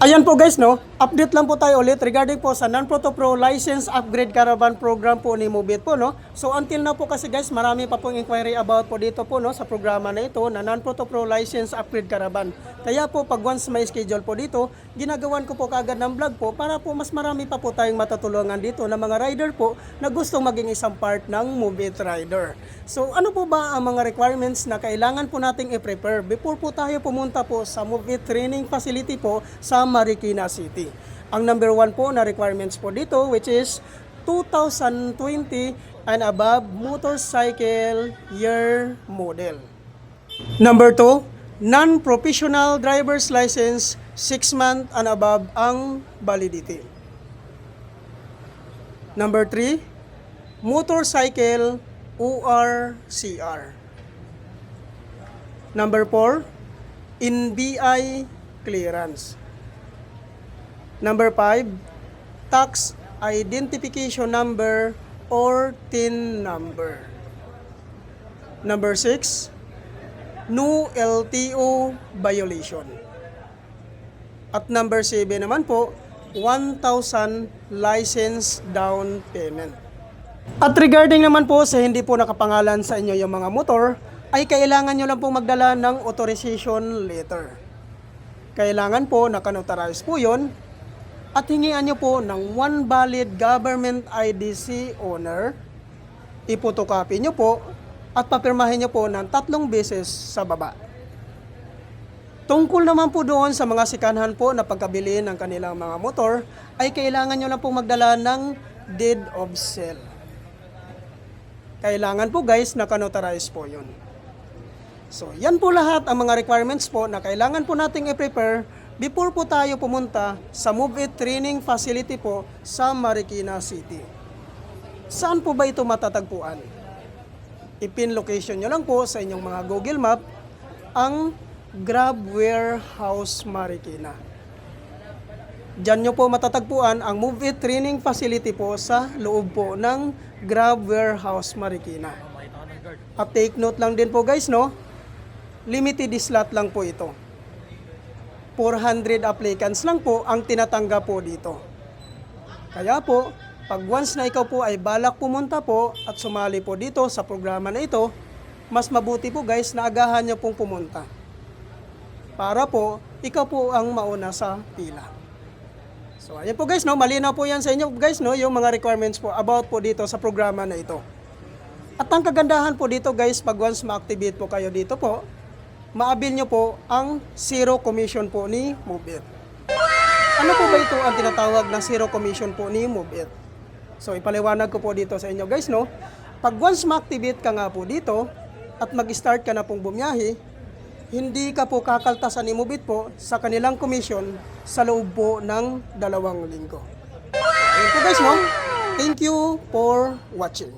Ayan po guys, no? Update lang po tayo ulit regarding po sa Non-Proto Pro License Upgrade Caravan Program po ni Mubit po, no? So until now po kasi guys, marami pa pong inquiry about po dito po, no? Sa programa na ito na Non-Proto Pro License Upgrade Caravan. Kaya po pag once may schedule po dito, ginagawan ko po kaagad ng vlog po para po mas marami pa po tayong matutulungan dito na mga rider po na gustong maging isang part ng Mubit Rider. So ano po ba ang mga requirements na kailangan po nating i-prepare before po tayo pumunta po sa Mubit Training Facility po sa Marikina City? Ang number 1 po na requirements po dito, which is 2020 and above motorcycle year model. Number 2, non-professional driver's license 6 month and above ang validity. Number 3, motorcycle ORCR. Number 4, NBI clearance. Number 5, tax identification number or TIN number. Number 6, no LTO violation. At number 7 naman po, 1,000 license down payment. At regarding naman po sa hindi po nakapangalan sa inyo yung mga motor, ay kailangan nyo lang po magdala ng authorization letter. Kailangan po nakanotarize po yun at hingian nyo po ng one valid government IDC owner, ipotocopy nyo po at papirmahin nyo po ng 3 beses sa baba. Tungkol naman po doon sa mga sikanhan po na pagkabili ng kanilang mga motor, ay kailangan nyo lang po magdala ng deed of sale. Kailangan po guys, nakanotarize po yun. So yan po lahat ang mga requirements po na kailangan po nating i-prepare before po tayo pumunta sa Mubit Training Facility po sa Marikina City. Saan po ba ito matatagpuan? I-pin location nyo lang po sa inyong mga Google Map ang Grab Warehouse Marikina. Diyan nyo po matatagpuan ang Mubit Training Facility po sa loob po ng Grab Warehouse Marikina. At take note lang din po guys, no? Limited slot lang po ito. 400 applicants lang po ang tinatanggap po dito. Kaya po, pag once na ikaw po ay balak pumunta po at sumali po dito sa programa na ito, mas mabuti po guys na agahan nyo pong pumunta. Para po, ikaw po ang mauna sa pila. So ayan po guys, no, malinaw po yan sa inyo guys, no, yung mga requirements po about po dito sa programa na ito. At ang kagandahan po dito guys, pag once ma-activate po kayo dito po, maabil nyo po ang zero commission po ni Mubit. Ano po ba ito ang tinatawag na zero commission po ni Mubit? So ipaliwanag ko po dito sa inyo guys, no. Pag once ma-activate ka nga po dito at mag-start ka na pong bumiyahe, hindi ka po kakaltasan ni Mubit po sa kanilang commission sa loob po ng 2 linggo. Ayun po guys, no. Thank you for watching.